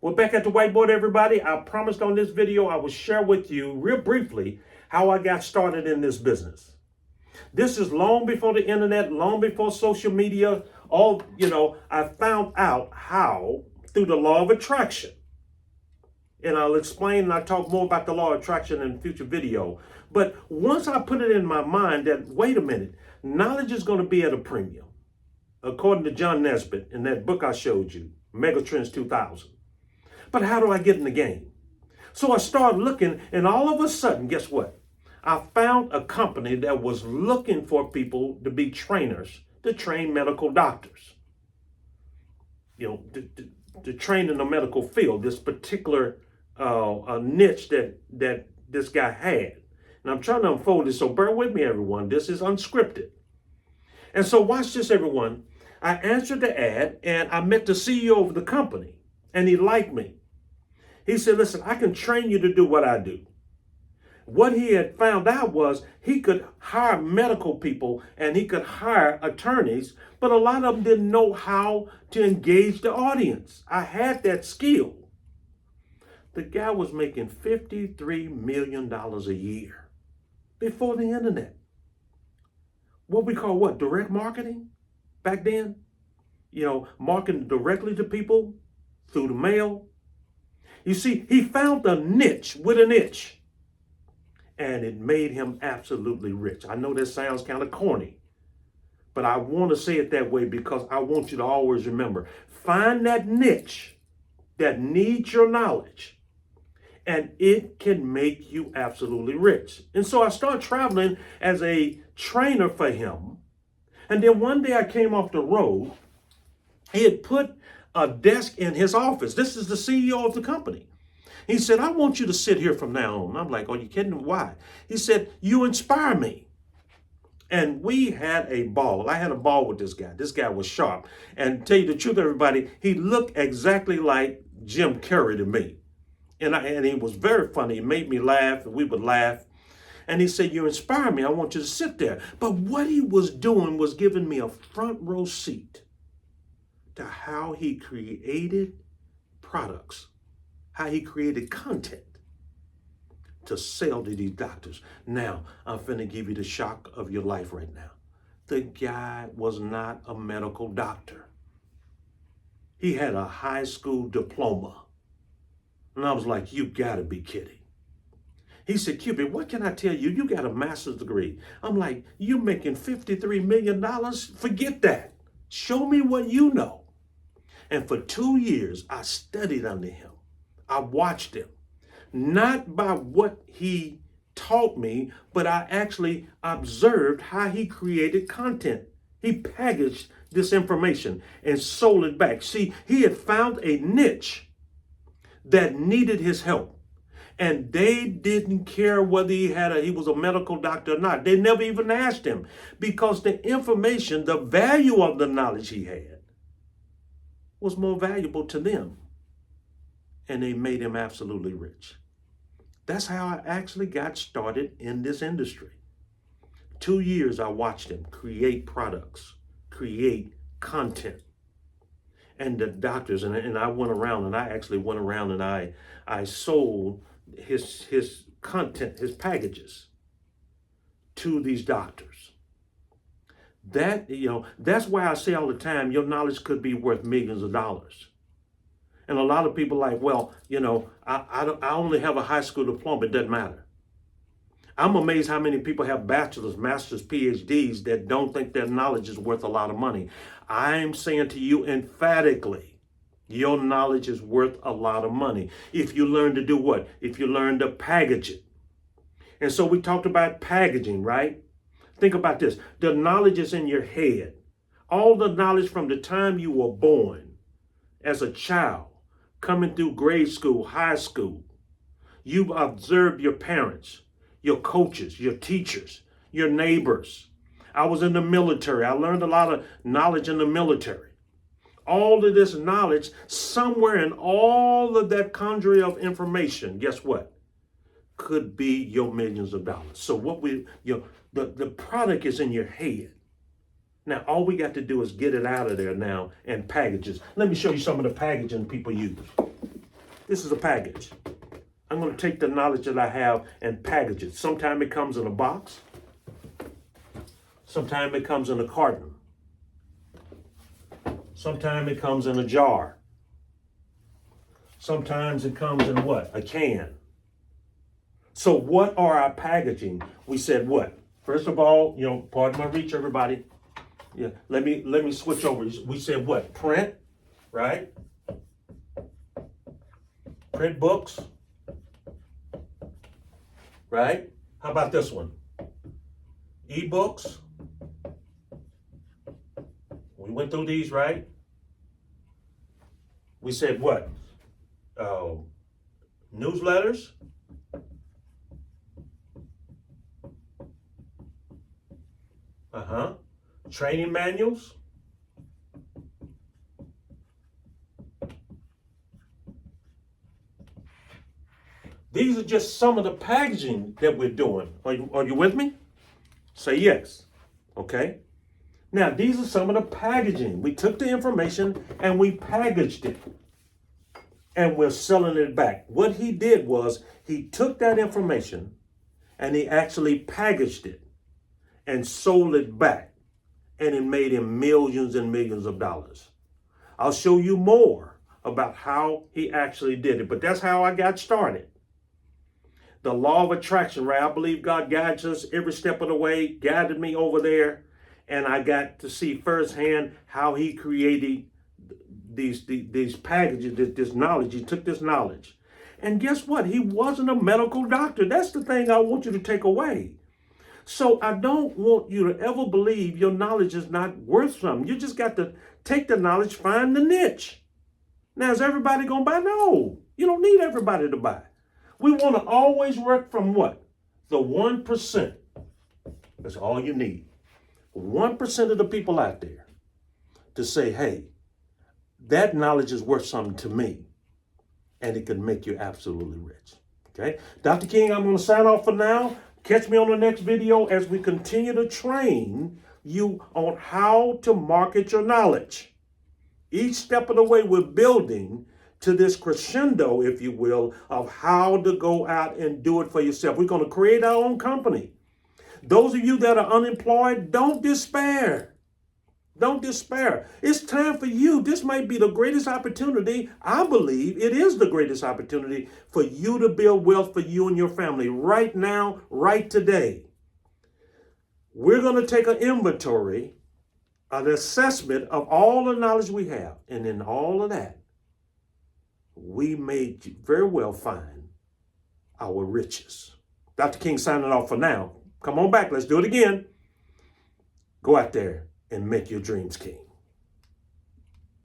Well, back at the whiteboard, everybody. I promised on this video I would share with you real briefly how I got started in this business. This is long before the internet, long before social media. I found out how through the law of attraction. And I'll explain and I'll talk more about the law of attraction in a future video. But once I put it in my mind that, wait a minute, knowledge is going to be at a premium. According to John Nesbitt in that book I showed you, Megatrends 2000. But how do I get in the game? So I started looking, and all of a sudden, guess what? I found a company that was looking for people to be trainers, to train medical doctors. To train in the medical field, this particular niche that this guy had. And I'm trying to unfold this, so bear with me, everyone. This is unscripted. And so watch this, everyone. I answered the ad, and I met the CEO of the company, and he liked me. He said, listen, I can train you to do what I do. What he had found out was he could hire medical people and he could hire attorneys, but a lot of them didn't know how to engage the audience. I had that skill. The guy was making $53 million a year before the internet. What we call what? Direct marketing back then? Marketing directly to people through the mail. You see, he found a niche with an itch, and it made him absolutely rich. I know that sounds kind of corny, but I want to say it that way because I want you to always remember, find that niche that needs your knowledge, and it can make you absolutely rich. And so I started traveling as a trainer for him. And then one day I came off the road. He had put a desk in his office. This is the CEO of the company. He said, I want you to sit here from now on. I'm like, are you kidding? Why? He said, you inspire me. And we had a ball. I had a ball with this guy. This guy was sharp. And tell you the truth, everybody, he looked exactly like Jim Carrey to me. And he was very funny. He made me laugh, and we would laugh. And he said, you inspire me. I want you to sit there. But what he was doing was giving me a front row seat to how he created products, how he created content to sell to these doctors. Now, I'm finna give you the shock of your life right now. The guy was not a medical doctor. He had a high school diploma. And I was like, you gotta be kidding. He said, Cubie, what can I tell you? You got a master's degree. I'm like, you making $53 million? Forget that. Show me what you know. And for 2 years, I studied under him. I watched him, not by what he taught me, but I actually observed how he created content. He packaged this information and sold it back. See, he had found a niche that needed his help. And they didn't care whether he was a medical doctor or not. They never even asked him because the information, the value of the knowledge he had was more valuable to them. And they made him absolutely rich. That's how I actually got started in this industry. 2 years I watched him create products, create content. And the doctors, and I went around, and I actually went around and I sold his content, his packages to these doctors. That's why I say all the time, your knowledge could be worth millions of dollars. And a lot of people are like, well, I only have a high school diploma. It doesn't matter. I'm amazed how many people have bachelor's, master's, PhDs that don't think their knowledge is worth a lot of money. I'm saying to you emphatically, your knowledge is worth a lot of money. If you learn to do what? If you learn to package it. And so we talked about packaging, right? Think about this. The knowledge is in your head. All the knowledge from the time you were born as a child, coming through grade school, high school. You've observed your parents, your coaches, your teachers, your neighbors. I was in the military. I learned a lot of knowledge in the military. All of this knowledge, somewhere in all of that conjuring of information, guess what? Could be your millions of dollars. So the product is in your head. Now, all we got to do is get it out of there now and package it. Let me show you some of the packaging people use. This is a package. I'm going to take the knowledge that I have and package it. Sometimes it comes in a box. Sometimes it comes in a carton. Sometimes it comes in a jar. Sometimes it comes in what? A can. So what are our packaging? We said what? First of all, pardon my reach, everybody. Yeah, let me switch over. We said what? Print, right? Print books, right? How about this one? E-books. We went through these, right? We said what? Newsletters. Training manuals. These are just some of the packaging that we're doing. Are you with me? Say yes. Okay. Now, these are some of the packaging. We took the information and we packaged it. And we're selling it back. What he did was he took that information and he actually packaged it and sold it back. And it made him millions and millions of dollars. I'll show you more about how he actually did it. But that's how I got started. The law of attraction, right? I believe God guides us every step of the way, guided me over there. And I got to see firsthand how he created these packages, this knowledge. He took this knowledge. And guess what? He wasn't a medical doctor. That's the thing I want you to take away. So I don't want you to ever believe your knowledge is not worth something. You just got to take the knowledge, find the niche. Now, is everybody going to buy? No, you don't need everybody to buy. We want to always work from what? The 1%. That's all you need. 1% of the people out there to say, hey, that knowledge is worth something to me, and it can make you absolutely rich. Okay? Dr. King, I'm going to sign off for now. Catch me on the next video as we continue to train you on how to market your knowledge. Each step of the way, we're building to this crescendo, if you will, of how to go out and do it for yourself. We're going to create our own company. Those of you that are unemployed, don't despair. Don't despair. It's time for you. This might be the greatest opportunity. I believe it is the greatest opportunity for you to build wealth for you and your family right now, right today. We're going to take an inventory, an assessment of all the knowledge we have. And in all of that, we may very well find our riches. Dr. King signing off for now. Come on back. Let's do it again. Go out there and make your dreams king.